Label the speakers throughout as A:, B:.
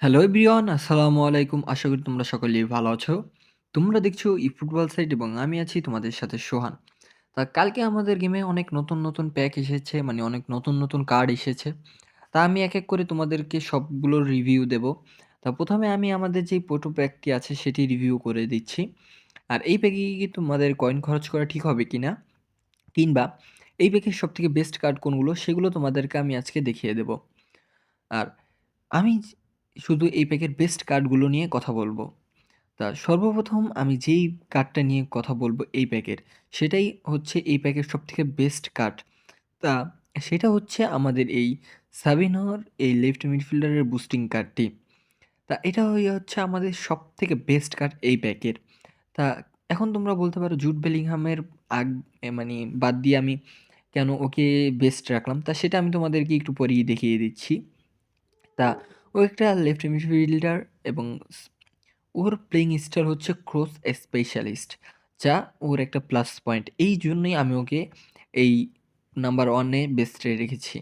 A: Hello everyone, আসসালামু আলাইকুম। আশা করি তোমরা সকলেই ভালো আছো। তোমরা দেখছো ফুটবল সাইট এবং আমি আছি তোমাদের সাথে সোহান। তা কালকে আমাদের গেমে অনেক নতুন প্যাক এসেছে, মানে অনেক নতুন কার্ড এসেছে। তা আমি এক করে তোমাদেরকে সবগুলোর রিভিউ দেব। তা ১ম এ আমি আমাদের যেই পোটো প্যাকটি আছে সেটি রিভিউ করে দিচ্ছি। আর এই প্যাকে কি তোমাদের কয়েন খরচ করা ঠিক হবে কিনা? কিংবা এই প্যাকের সবথেকে বেস্ট কার্ড কোনগুলো সেগুলো তোমাদেরকে আমি আজকে দেখিয়ে দেব। আর আমি শুধু এই প্যাকের বেস্ট কার্ডগুলো নিয়ে কথা বলব। তা সর্বপ্রথম আমি যেই কার্ডটা নিয়ে কথা বলব এই প্যাকের, সেটাই হচ্ছে এই প্যাকের সবথেকে বেস্ট কার্ড। তা সেটা হচ্ছে আমাদের এই সাবিনহর এই লেফট মিডফিল্ডারের বুস্টিং কার্ডটি। তা এটা হচ্ছে আমাদের সবথেকে বেস্ট কার্ড এই প্যাকের। তা এখন তোমরা বলতে পারো জুড বেলিংহামের আগ মানে বাদ দিয়ে আমি কেন ওকে বেস্ট রাখলাম? তা সেটা আমি তোমাদেরকে একটু পরেই দেখিয়ে দিচ্ছি। তা ও একটা লেফট মিডফিল্ডার এবং ওর প্লেইং স্টাইল হচ্ছে ক্রস স্পেশালিস্ট, যা ওর একটা প্লাস পয়েন্ট। এই জন্যই আমি ওকে এই নাম্বার 1 এ বেস্টে রেখেছি।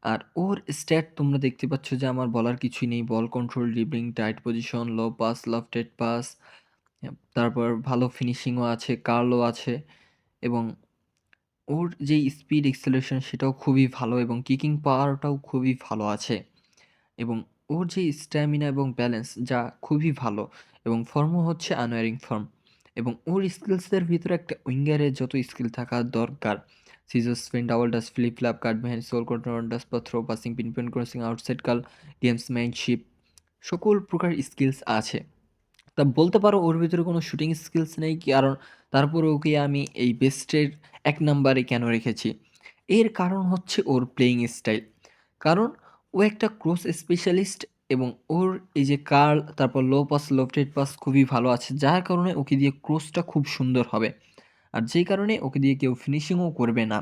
A: আর ওর স্ট্যাট তোমরা দেখতে পাচ্ছ যে আমার বলার কিছুই নেই। Ball control, dribbling, tight position, low pass, lofted pass, তারপর ভালো ফিনিশিংও আছে, কার্লও আছে এবং ওর যেই স্পিড এক্সেলারেশন সেটাও খুবই ভালো এবং কিকিং পাওয়ারটাও খুবই ভালো আছে। এবং ওর যে স্ট্যামিনা এবং ব্যালেন্স যা খুবই ভালো এবং ফর্মও হচ্ছে আনওয়ারিং ফর্ম। এবং ওর স্কিলসের ভিতরে একটা উইঙ্গারের যত স্কিল থাকা দরকার, সিজো স্পিন, ডাবল ডাস, flip flap, cut behind, sole control, ডাস পা, throw, passing, pinpoint crossing, outside কাল, গেমসম্যানশিপ, সকল প্রকার স্কিলস আছে। তা বলতে পারো ওর ভিতরে কোনো শুটিং স্কিলস নেই, কারণ তারপরে ওকে আমি এই বেস্টের ১ নাম্বারে কেন রেখেছি? এর কারণ হচ্ছে ওর প্লেইং স্টাইল। কারণ ও একটা ক্রস স্পেশালিস্ট এবং ওর এই যে কার্ল, তারপর লো পাস, লফটেড পাস খুবই ভালো আছে। যার কারণে ওকে দিয়ে ক্রসটা খুব সুন্দর হবে। আর যেই কারণে ওকে দিয়ে কেউ ফিনিশিংও করবে না।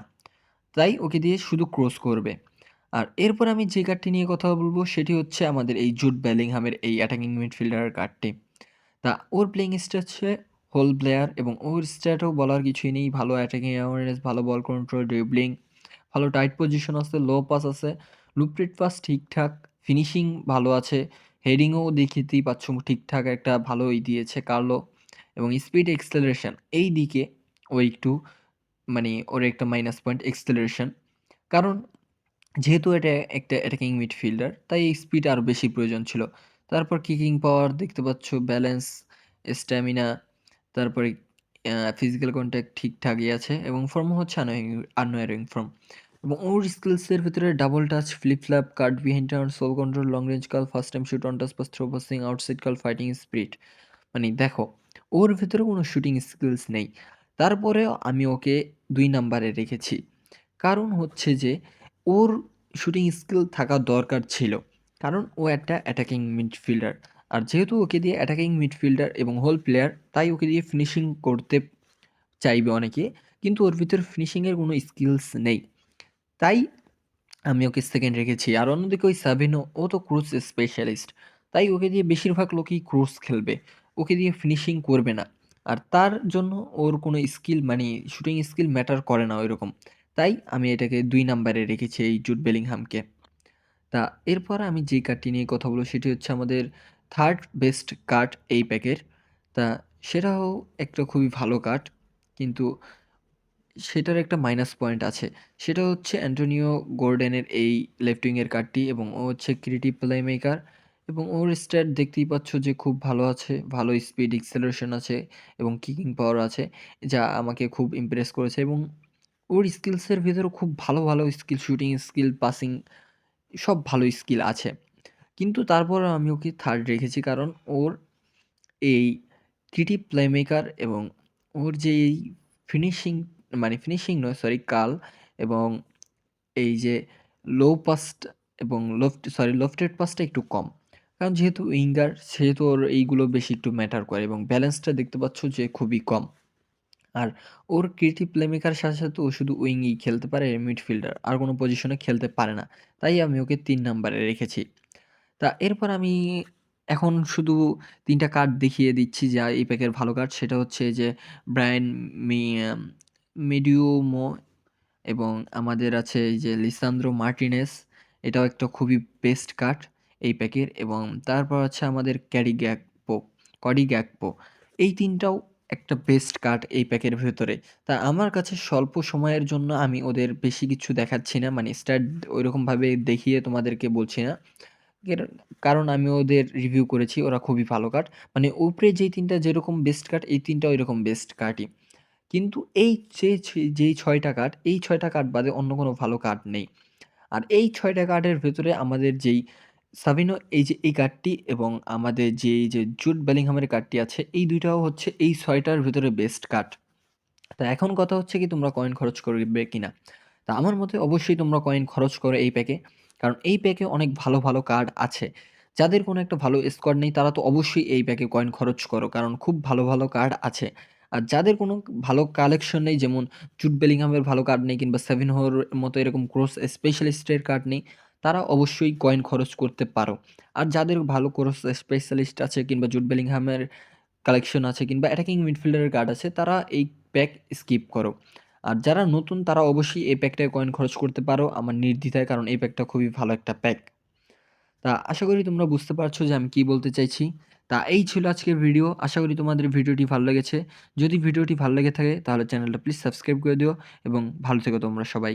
A: তাই ওকে দিয়ে শুধু ক্রস করবে। আর এরপর আমি যে কার্ডটি নিয়ে কথা বলব সেটি হচ্ছে আমাদের এই জুড বেলিংহামের এই অ্যাটাকিং মিডফিল্ডারের কার্ডটি। তা ওর প্লেইং স্টাইল হচ্ছে হোল প্লেয়ার এবং ওর স্ট্যাটও বলার কিছুই নেই। ভালো অ্যাটাকিং অ্যাওয়ারনেস, ভালো বল কন্ট্রোল, ড্রিবলিং, ভালো টাইট পজিশন আছে, লো পাস আছে, লুপটেড পাস ঠিকঠাক, ফিনিশিং ভালো আছে, হেডিংও দেখতেই পাচ্ছ ঠিকঠাক একটা ভালোই দিয়েছে কার্লো এবং স্পিড এক্সেলারেশন এই দিকে ও একটু, মানে ওর একটা মাইনাস পয়েন্ট এক্সেলারেশন। কারণ যেহেতু এটা একটা অ্যাটাকিং মিডফিল্ডার তাই স্পিড আরও বেশি প্রয়োজন ছিল। তারপর কিকিং পাওয়ার দেখতে পাচ্ছ, ব্যালেন্স, স্ট্যামিনা, তারপরে ফিজিক্যাল কন্ট্যাক্ট ঠিকঠাকই আছে এবং ফর্মও হচ্ছে আনওয়ারিং ফর্ম। এবং ওর স্কিলসের ভিতরে double touch, flip flap, cut behind turn, sole control, long range curl, first time shoot, on touch pass, through passing, outside curl, fighting spirit. মানে দেখো, ওর ভেতরে কোনো শুটিং স্কিলস নেই। তারপরেও আমি ওকে ২ নাম্বারে রেখেছি। কারণ হচ্ছে যে ওর শুটিং স্কিল থাকা দরকার ছিল। কারণ ও একটা অ্যাটাকিং মিডফিল্ডার। আর যেহেতু ওকে দিয়ে অ্যাটাকিং মিডফিল্ডার এবং হোল প্লেয়ার, তাই ওকে দিয়ে ফিনিশিং করতে চাইবে অনেকে। কিন্তু ওর ভিতরে ফিনিশিং এর কোনো স্কিলস নেই। তাই আমি ওকে সেকেন্ড রেখেছি। আর অন্যদিকে ওই সাবিনো, ও তো ক্রুজ স্পেশালিস্ট। তাই ওকে দিয়ে বেশিরভাগ লোকই ক্রুজ খেলবে। ওকে দিয়ে ফিনিশিং করবে না। আর তার জন্য ওর কোনো স্কিল, মানে শুটিং স্কিল ম্যাটার করে না ওইরকম। তাই আমি এটাকে ২ নাম্বারে রেখেছি এই জুড বেলিংহামকে। তা এরপর আমি যেই কার্ডটি নিয়ে কথা বলব সেটি হচ্ছে আমাদের 3rd বেস্ট কার্ড এই প্যাকের। তা সেটাও একটা খুবই ভালো কার্ড। কিন্তু সেটার একটা মাইনাস পয়েন্ট আছে। সেটা হচ্ছে অ্যান্টোনিও গর্ডনের এই লেফট উইং এর কার্ডটি এবং ও হচ্ছে ক্রিয়েটিভ প্লেমেকার এবং ওর স্ট্যাট দেখতেই পাচ্ছ যে খুব ভালো আছে। ভালো স্পিড এক্সেলারেশন আছে এবং কিকিং পাওয়ার আছে, যা আমাকে খুব ইমপ্রেস করেছে। এবং ওর স্কিলসের ভেতরেও খুব ভালো স্কিল, শুটিং স্কিল, পাসিং সব ভালো স্কিল আছে। কিন্তু তারপরেও আমি ওকে 3rd রেখেছি, কারণ ওর এই ক্রিয়েটিভ প্লেমেকার এবং ওর যে এই ফিনিশিং, মানে ফিনিশিং নয় সরি, কাল এবং এই যে লো পাস্ট এবং লফটেড পাসটা একটু কম। কারণ যেহেতু উইঙ্গার সেহেতু ওর এইগুলো বেশি একটু ম্যাটার করে এবং ব্যালেন্সটা দেখতে পাচ্ছ যে খুবই কম। আর ওর ক্রিয়েটিভ প্লেমেকার সাথে ও শুধু উইংই খেলতে পারে, মিডফিল্ডার আর কোনো পজিশনে খেলতে পারে না। তাই আমি ওকে ৩ নাম্বারে রেখেছি। তা এরপর আমি এখন শুধু ৩ টা কার্ড দেখিয়ে দিচ্ছি যা এই প্যাকের ভালো কার্ড। সেটা হচ্ছে যে ব্রায়ান মি মিডিওমো এবং আমাদের আছে এই যে লিসান্দ্রো মার্টিনেজ। এটাও একটা খুবই বেস্ট কার্ড। এই প্যাকের এবং তারপর আছে আমাদের কডি গ্যাকপো। এই ৩ টাও একটা বেস্ট কার্ড এই প্যাকের ভেতরে। তা আমার কাছে স্বল্প সময়ের জন্য আমি ওদের বেশি কিছু দেখাচ্ছি না। মানে স্ট্যাট ঐরকমভাবে দেখিয়ে তোমাদেরকে বলছি না। এর কারণ আমি ওদের রিভিউ করেছি। ওরা খুবই ভালো কার্ড। মানে উপরে যেই ৩ টা যেরকম বেস্ট কার্ড, এই ৩ টাও এরকম বেস্ট কার্ডই। কিন্তু এই যেই ৬ টা কার্ড, এই ৬ টা কার্ড বাদে অন্য কোনো ভালো কার্ড নেই। আর এই ৬ টা কার্ডের ভেতরে আমাদের যেই সাবিনো এই কার্ডটি এবং আমাদের যে জুড বেলিংহামের কার্ডটি আছে, এই ২ টাও হচ্ছে এই ৬ টার ভেতরে বেস্ট কার্ড। তো এখন কথা হচ্ছে কি তোমরা কয়েন খরচ করবে কিনা? তা আমার মতে অবশ্যই তোমরা কয়েন খরচ করো এই প্যাকে। কারণ এই প্যাকে অনেক ভালো, ভালো কার্ড আছে। যাদের কোনো একটা ভালো স্কোয়াড নেই তারা তো অবশ্যই এই প্যাকে কয়েন খরচ করো। কারণ খুব ভালো, ভালো কার্ড আছে। আর যাদের কোনো ভালো কালেকশন নেই যেমন জুড বেলিংহামের ভালো কার্ড নেই কিংবা সেভিনহোর মতো এরকম ক্রস স্পেশালিস্টের কার্ড নেই, তারা অবশ্যই কয়েন খরচ করতে পারো। আর যাদের ভালো ক্রস স্পেশালিস্ট আছে কিংবা জুড বেলিংহামের কালেকশন আছে কিংবা অ্যাটাকিং মিডফিল্ডারের কার্ড আছে তারা এই প্যাক স্কিপ করো। আর যারা নতুন তারা অবশ্যই এই প্যাকটায় কয়েন খরচ করতে পারো আমার নির্দ্বিধায়, কারণ এই প্যাকটা খুবই ভালো একটা প্যাক। তা আশা করি তোমরা বুঝতে পারছো যে আমি কি বলতে চাইছি। তা এই ছিল আজকের ভিডিও। আশা করি তোমাদের ভিডিওটি ভালো লেগেছে। যদি ভিডিওটি ভালো লেগে থাকে তাহলে চ্যানেলটা প্লিজ সাবস্ক্রাইব করে দিও এবং ভালো থেকো তোমরা সবাই।